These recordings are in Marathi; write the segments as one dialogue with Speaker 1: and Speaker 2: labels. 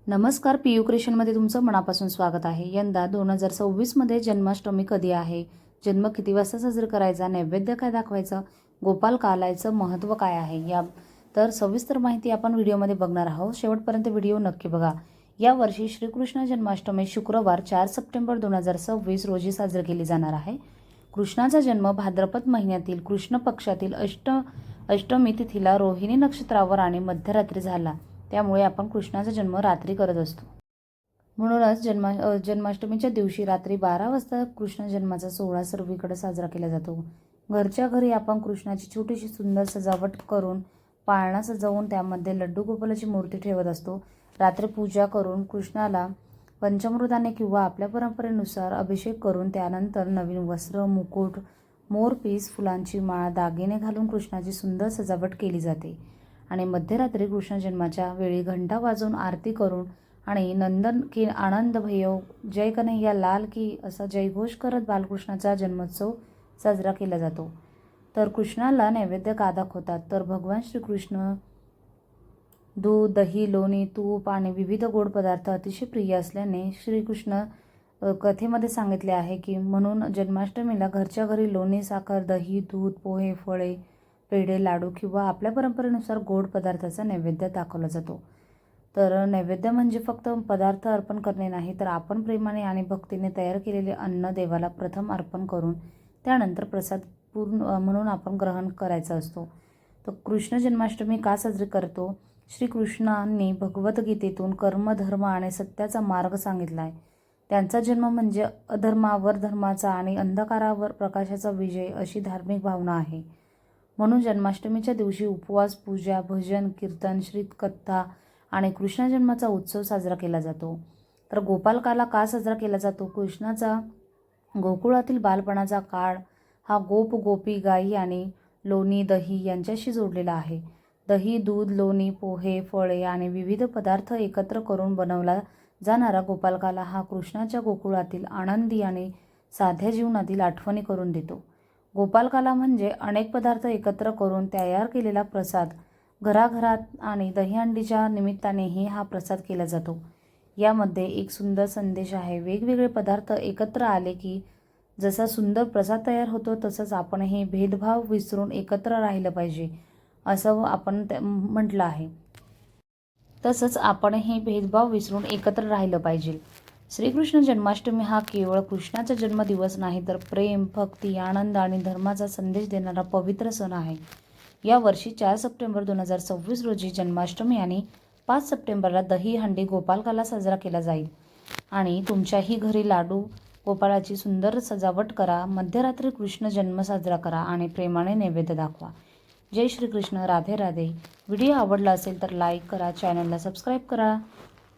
Speaker 1: नमस्कार, पीयू क्रिएशनमध्ये तुमचं मनापासून स्वागत आहे। यंदा 2026 मध्ये जन्माष्टमी कधी आहे, जन्म किती वाजता साजरा करायचा, नैवेद्य काय दाखवायचं, गोपाल कालायचं महत्त्व काय आहे, या तर सविस्तर माहिती आपण व्हिडिओमध्ये बघणार आहोत। शेवटपर्यंत व्हिडिओ नक्की बघा। या वर्षी श्रीकृष्ण जन्माष्टमी शुक्रवार 4 सप्टेंबर 2026 रोजी साजरी केली जाणार आहे। कृष्णाचा जन्म भाद्रपद महिन्यातील कृष्ण पक्षातील अष्टमी तिथीला रोहिणी नक्षत्रावर आणि मध्यरात्री झाला। त्यामुळे आपण कृष्णाचा जन्म रात्री करत असतो। म्हणूनच जन्माष्टमीच्या दिवशी रात्री 12 वाजता कृष्ण जन्माचा सोहळा सर्वीकडे साजरा केला जातो। घरच्या घरी आपण कृष्णाची छोटीशी सुंदर सजावट करून पाळणा सजवून त्यामध्ये लड्डू गोपालाची मूर्ती ठेवत असतो। रात्री पूजा करून कृष्णाला पंचामृताने किंवा आपल्या परंपरेनुसार अभिषेक करून त्यानंतर नवीन वस्त्र, मुकुट, मोरपीस, फुलांची माळ, दागिने घालून कृष्णाची सुंदर सजावट केली जाते। आणि मध्यरात्री कृष्ण जन्माच्या वेळी घंटा वाजवून आरती करून आणि नंदन की आनंद भैयव जय कन्हैया लाल की असा जयघोष करत बालकृष्णाचा जन्मोत्सव साजरा केला जातो। तर कृष्णाला नैवेद्य का दाखवतात, तर भगवान श्रीकृष्ण दूध, दही, लोणी, तूप आणि विविध गोड पदार्थ अतिशय प्रिय असल्याने श्रीकृष्ण कथेमध्ये सांगितले आहे की म्हणून जन्माष्टमीला घरच्या घरी लोणी, साखर, दही, दूध, पोहे, फळे, पेढे, लाडू किंवा आपल्या परंपरेनुसार गोड पदार्थाचा नैवेद्य दाखवला जातो। तर नैवेद्य म्हणजे फक्त पदार्थ अर्पण करणे नाही, तर आपण प्रेमाने आणि भक्तीने तयार केलेले अन्न देवाला प्रथम अर्पण करून त्यानंतर प्रसाद म्हणून आपण ग्रहण करायचा असतो। तर कृष्ण जन्माष्टमी का साजरी करतो? श्रीकृष्णांनी भगवद्गीतेतून कर्म, धर्म आणि सत्याचा मार्ग सांगितला आहे। त्यांचा जन्म म्हणजे अधर्मावर धर्माचा आणि अंधकारावर प्रकाशाचा विजय अशी धार्मिक भावना आहे। म्हणून जन्माष्टमीच्या दिवशी उपवास, पूजा, भजन, कीर्तन, श्रीकथा आणि कृष्ण जन्माचा उत्सव साजरा केला जातो। तर गोपालकाला का साजरा केला जातो? कृष्णाचा गोकुळातील बालपणाचा काळ हा गोप, गोपी, गायी आणि लोणी, दही यांच्याशी जोडलेला आहे। दही, दूध, लोणी, पोहे, फळे आणि विविध पदार्थ एकत्र करून बनवला जाणारा गोपालकाला हा कृष्णाच्या गोकुळातील आनंदी आणि साध्या जीवनातील आठवणी करून देतो। गोपालकाला म्हणजे अनेक पदार्थ एकत्र करून तयार केलेला प्रसाद। घराघरात आणि दहीहंडीच्या निमित्तानेही हा प्रसाद केला जातो। यामध्ये एक सुंदर संदेश आहे। वेगवेगळे पदार्थ एकत्र आले की जसा सुंदर प्रसाद तयार होतो, तसंच आपणही भेदभाव विसरून एकत्र राहिलं पाहिजे असं आपण म्हटलं आहे। तसंच आपणही भेदभाव विसरून एकत्र राहिलं पाहिजे। श्रीकृष्ण जन्माष्टमी हा केवळ कृष्णाचा जन्मदिवस नाही, तर प्रेम, भक्ती, आनंद आणि धर्माचा संदेश देणारा पवित्र सण आहे। या वर्षी 4 सप्टेंबर 2026 रोजी जन्माष्टमी आणि 5 सप्टेंबरला दहीहंडी गोपालकाला साजरा केला जाईल। आणि तुमच्याही घरी लाडू गोपाळाची सुंदर सजावट करा, मध्यरात्री कृष्ण जन्म साजरा करा आणि प्रेमाने नैवेद्य दाखवा। जय श्रीकृष्ण, राधे राधे। व्हिडिओ आवडला असेल तर लाईक करा, चॅनलला सबस्क्राईब करा,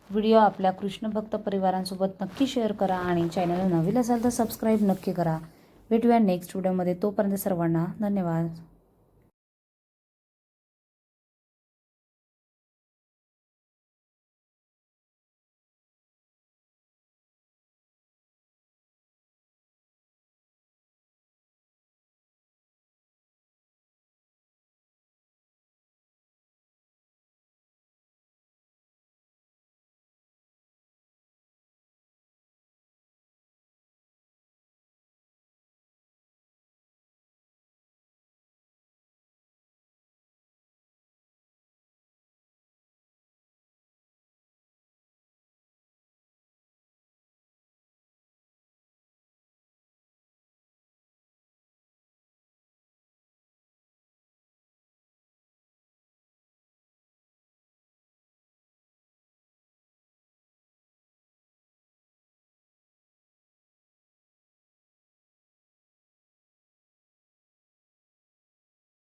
Speaker 1: व्हिडिओ आपल्या कृष्ण भक्त परिवारांसोबत नक्की शेअर करा आणि चॅनलला नवीन असाल तर सबस्क्राईब नक्की करा। भेटूया नेक्स्ट व्हिडिओमध्ये, तोपर्यंत सर्वांना धन्यवाद।